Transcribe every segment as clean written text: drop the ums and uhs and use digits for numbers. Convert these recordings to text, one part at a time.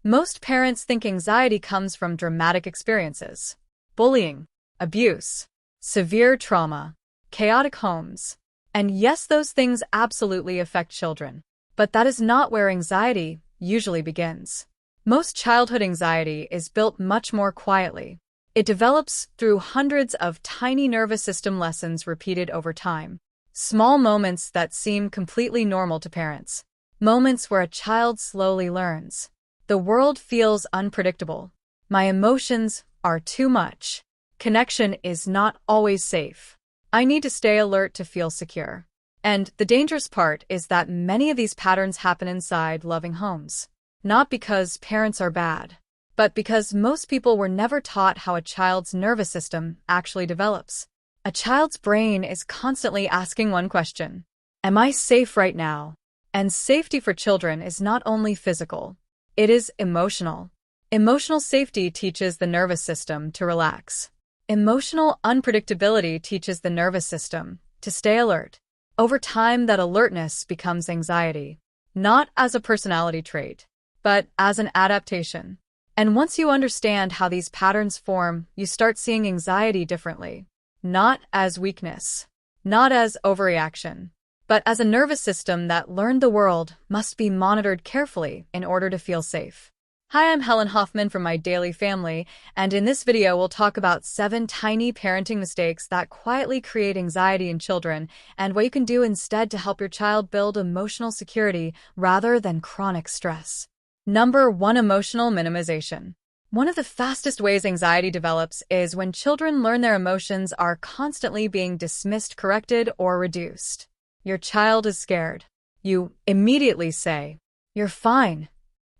Most parents think anxiety comes from dramatic experiences: bullying, abuse, severe trauma, chaotic homes. And yes, those things absolutely affect children. But that is not where anxiety usually begins. Most childhood anxiety is built much more quietly. It develops through hundreds of tiny nervous system lessons repeated over time. Small moments that seem completely normal to parents. Moments where a child slowly learns. The world feels unpredictable. My emotions are too much. Connection is not always safe. I need to stay alert to feel secure. And the dangerous part is that many of these patterns happen inside loving homes. Not because parents are bad, but because most people were never taught how a child's nervous system actually develops. A child's brain is constantly asking one question: am I safe right now? And safety for children is not only physical, it is emotional. Emotional safety teaches the nervous system to relax. Emotional unpredictability teaches the nervous system to stay alert. Over time, that alertness becomes anxiety, not as a personality trait, but as an adaptation. And once you understand how these patterns form, you start seeing anxiety differently. Not as weakness, not as overreaction, but as a nervous system that learned the world must be monitored carefully in order to feel safe. Hi, I'm Helen Hoffman from My Daily Family, and in this video we'll talk about 7 tiny parenting mistakes that quietly create anxiety in children and what you can do instead to help your child build emotional security rather than chronic stress. Number 1. Emotional minimization. One of the fastest ways anxiety develops is when children learn their emotions are constantly being dismissed, corrected, or reduced. Your child is scared. You immediately say, "You're fine."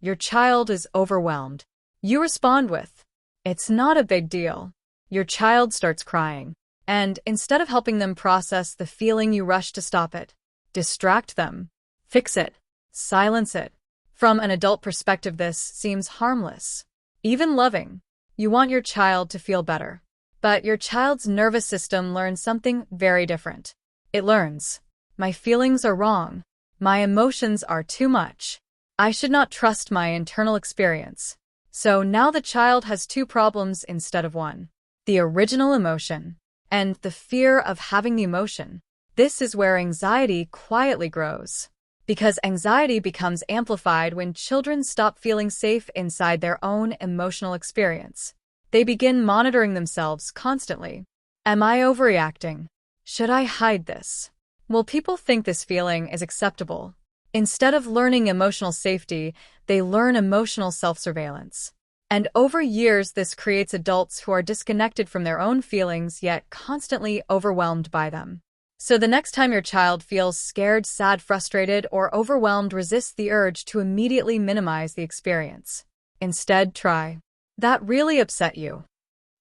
Your child is overwhelmed. You respond with, "It's not a big deal." Your child starts crying. And instead of helping them process the feeling, you rush to stop it, distract them, fix it, silence it. From an adult perspective, this seems harmless, even loving. You want your child to feel better. But your child's nervous system learns something very different. It learns, my feelings are wrong. My emotions are too much. I should not trust my internal experience. So now the child has 2 problems instead of 1. The original emotion and the fear of having the emotion. This is where anxiety quietly grows. Because anxiety becomes amplified when children stop feeling safe inside their own emotional experience. They begin monitoring themselves constantly. Am I overreacting? Should I hide this? Will people think this feeling is acceptable? Instead of learning emotional safety, they learn emotional self-surveillance. And over years, this creates adults who are disconnected from their own feelings yet constantly overwhelmed by them. So the next time your child feels scared, sad, frustrated, or overwhelmed, resist the urge to immediately minimize the experience. Instead, try, "That really upset you.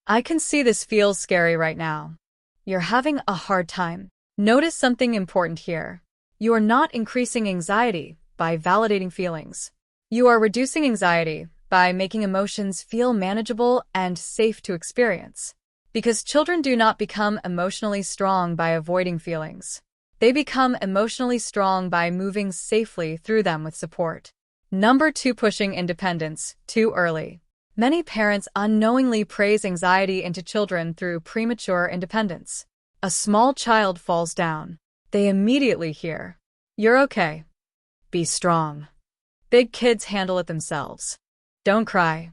I can see this feels scary right now. You're having a hard time." Notice something important here. You are not increasing anxiety by validating feelings. You are reducing anxiety by making emotions feel manageable and safe to experience. Because children do not become emotionally strong by avoiding feelings. They become emotionally strong by moving safely through them with support. Number 2. Pushing independence too early. Many parents unknowingly praise anxiety into children through premature independence. A small child falls down. They immediately hear, "You're okay. Be strong. Big kids handle it themselves. Don't cry."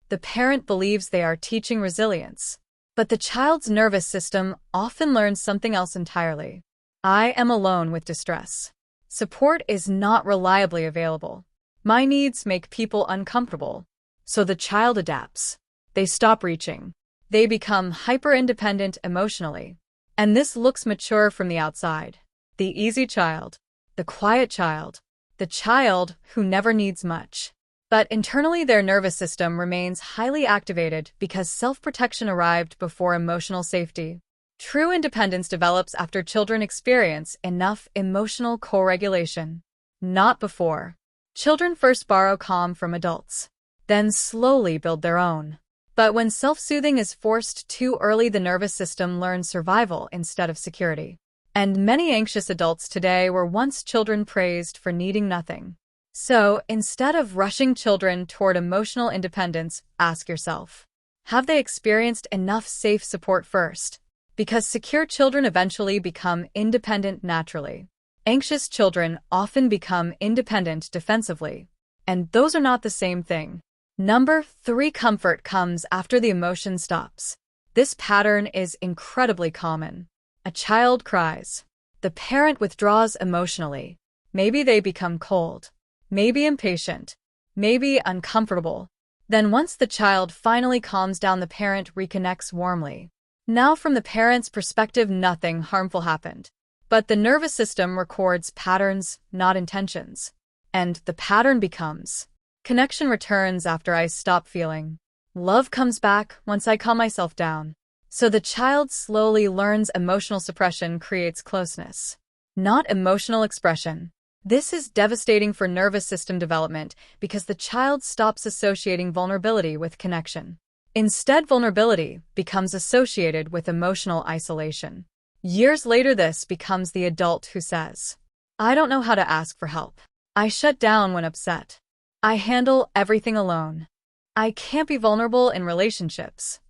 The parent believes they are teaching resilience. But the child's nervous system often learns something else entirely. I am alone with distress. Support is not reliably available. My needs make people uncomfortable. So the child adapts. They stop reaching. They become hyper-independent emotionally. And this looks mature from the outside. The easy child. The quiet child. The child who never needs much. But internally, their nervous system remains highly activated because self-protection arrived before emotional safety. True independence develops after children experience enough emotional co-regulation, not before. Children first borrow calm from adults, then slowly build their own. But when self-soothing is forced too early, the nervous system learns survival instead of security. And many anxious adults today were once children praised for needing nothing. So, instead of rushing children toward emotional independence, ask yourself, have they experienced enough safe support first? Because secure children eventually become independent naturally. Anxious children often become independent defensively. And those are not the same thing. Number 3, comfort comes after the emotion stops. This pattern is incredibly common. A child cries. The parent withdraws emotionally. Maybe they become cold. Maybe impatient. Maybe uncomfortable. Then once the child finally calms down, the parent reconnects warmly. Now from the parent's perspective, nothing harmful happened. But the nervous system records patterns, not intentions. And the pattern becomes, connection returns after I stop feeling. Love comes back once I calm myself down. So the child slowly learns emotional suppression creates closeness, not emotional expression. This is devastating for nervous system development because the child stops associating vulnerability with connection. Instead, vulnerability becomes associated with emotional isolation. Years later, this becomes the adult who says, I don't know how to ask for help. I shut down when upset. I handle everything alone. I can't be vulnerable in relationships.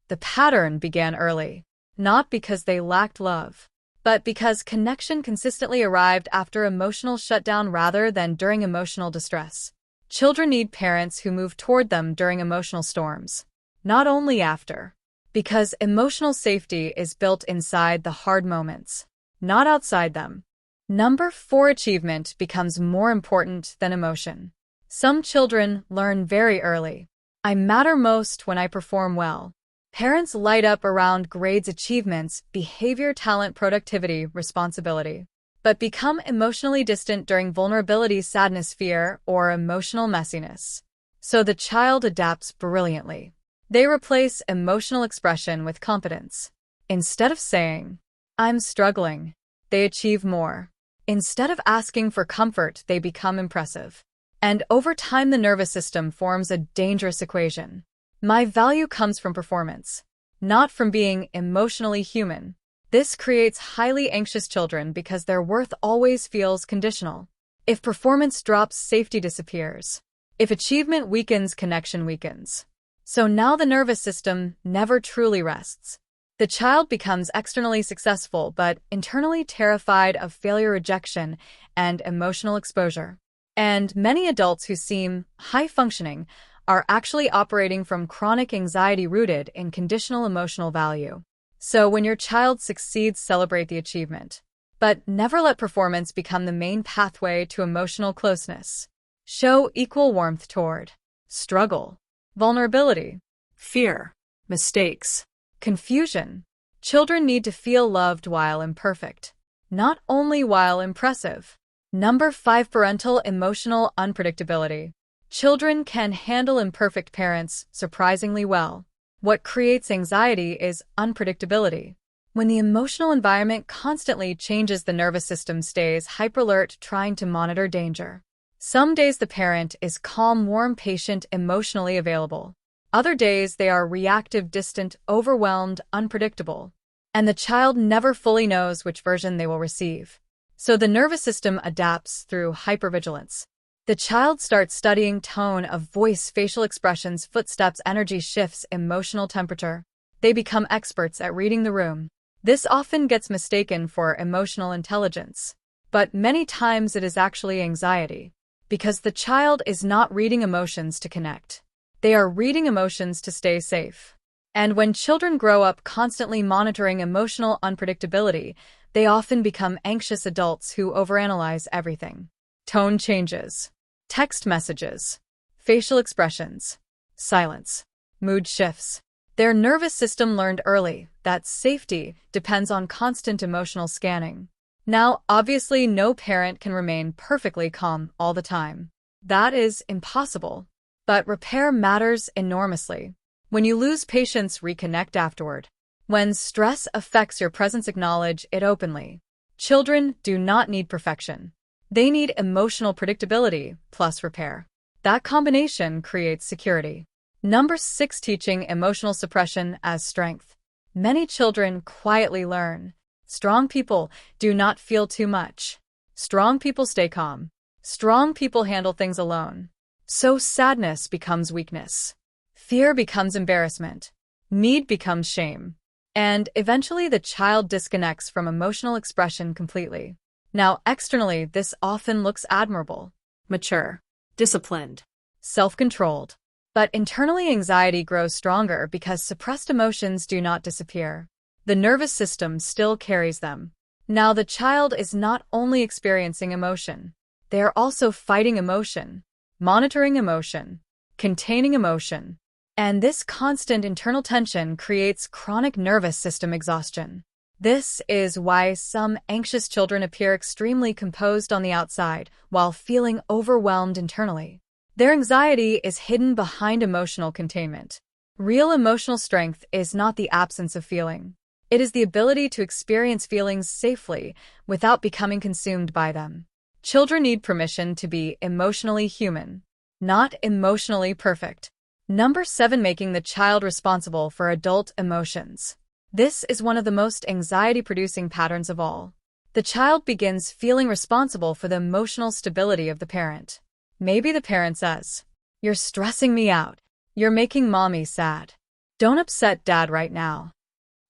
The pattern began early, not because they lacked love, but because connection consistently arrived after emotional shutdown rather than during emotional distress. Children need parents who move toward them during emotional storms, not only after. Because emotional safety is built inside the hard moments, not outside them. Number 4, achievement becomes more important than emotion. Some children learn very early. I matter most when I perform well. Parents light up around grades, achievements, behavior, talent, productivity, responsibility, but become emotionally distant during vulnerability, sadness, fear, or emotional messiness. So the child adapts brilliantly. They replace emotional expression with competence. Instead of saying, I'm struggling, they achieve more. Instead of asking for comfort, they become impressive. And over time, the nervous system forms a dangerous equation. My value comes from performance, not from being emotionally human. This creates highly anxious children because their worth always feels conditional. If performance drops, safety disappears. If achievement weakens, connection weakens. So now the nervous system never truly rests. The child becomes externally successful but internally terrified of failure, rejection, and emotional exposure. And many adults who seem high-functioning are actually operating from chronic anxiety rooted in conditional emotional value. So when your child succeeds, celebrate the achievement. But never let performance become the main pathway to emotional closeness. Show equal warmth toward struggle, vulnerability, fear, mistakes, confusion. Children need to feel loved while imperfect, not only while impressive. Number 5, parental emotional unpredictability. Children can handle imperfect parents surprisingly well. What creates anxiety is unpredictability. When the emotional environment constantly changes, the nervous system stays hyperalert, trying to monitor danger. Some days the parent is calm, warm, patient, emotionally available. Other days they are reactive, distant, overwhelmed, unpredictable. And the child never fully knows which version they will receive. So the nervous system adapts through hypervigilance. The child starts studying tone of voice, facial expressions, footsteps, energy shifts, emotional temperature. They become experts at reading the room. This often gets mistaken for emotional intelligence. But many times it is actually anxiety. Because the child is not reading emotions to connect. They are reading emotions to stay safe. And when children grow up constantly monitoring emotional unpredictability, they often become anxious adults who overanalyze everything. Tone changes. Text messages, facial expressions, silence, mood shifts. Their nervous system learned early that safety depends on constant emotional scanning. Now, obviously, no parent can remain perfectly calm all the time. That is impossible. But repair matters enormously. When you lose patience, reconnect afterward. When stress affects your presence, acknowledge it openly. Children do not need perfection. They need emotional predictability plus repair. That combination creates security. Number 6, teaching emotional suppression as strength. Many children quietly learn. Strong people do not feel too much. Strong people stay calm. Strong people handle things alone. So sadness becomes weakness. Fear becomes embarrassment. Need becomes shame. And eventually the child disconnects from emotional expression completely. Now, externally, this often looks admirable, mature, disciplined, self-controlled. But internally, anxiety grows stronger because suppressed emotions do not disappear. The nervous system still carries them. Now, the child is not only experiencing emotion, they are also fighting emotion, monitoring emotion, containing emotion. And this constant internal tension creates chronic nervous system exhaustion. This is why some anxious children appear extremely composed on the outside while feeling overwhelmed internally. Their anxiety is hidden behind emotional containment. Real emotional strength is not the absence of feeling. It is the ability to experience feelings safely without becoming consumed by them. Children need permission to be emotionally human, not emotionally perfect. Number 7. Making the child responsible for adult emotions. This is one of the most anxiety-producing patterns of all. The child begins feeling responsible for the emotional stability of the parent. Maybe the parent says, "You're stressing me out. You're making mommy sad. Don't upset dad right now."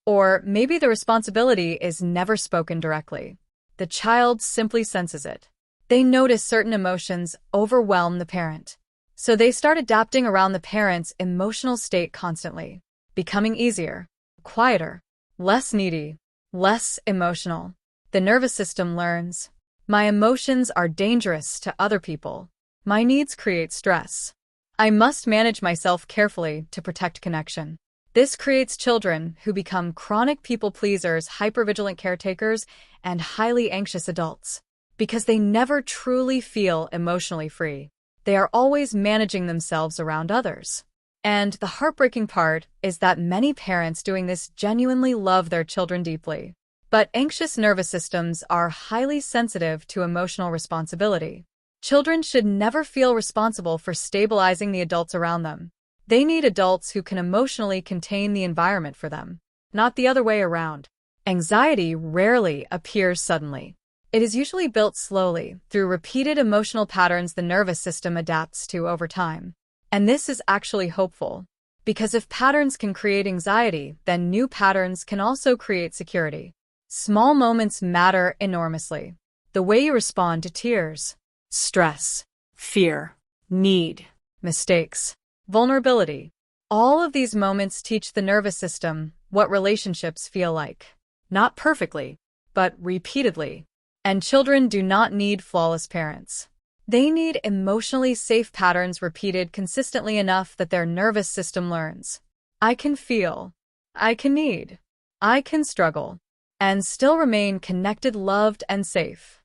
Or maybe the responsibility is never spoken directly. The child simply senses it. They notice certain emotions overwhelm the parent. So they start adapting around the parent's emotional state constantly, becoming easier, quieter, less needy, less emotional. The nervous system learns, my emotions are dangerous to other people. My needs create stress. I must manage myself carefully to protect connection. This creates children who become chronic people pleasers, hypervigilant caretakers, and highly anxious adults. Because they never truly feel emotionally free. They are always managing themselves around others. And the heartbreaking part is that many parents doing this genuinely love their children deeply. But anxious nervous systems are highly sensitive to emotional responsibility. Children should never feel responsible for stabilizing the adults around them. They need adults who can emotionally contain the environment for them, not the other way around. Anxiety rarely appears suddenly. It is usually built slowly, through repeated emotional patterns the nervous system adapts to over time. And this is actually hopeful, because if patterns can create anxiety, then new patterns can also create security. Small moments matter enormously. The way you respond to tears, stress, fear, need, mistakes, vulnerability. All of these moments teach the nervous system what relationships feel like. Not perfectly, but repeatedly. And children do not need flawless parents. They need emotionally safe patterns repeated consistently enough that their nervous system learns. I can feel, I can need, I can struggle, and still remain connected, loved, and safe.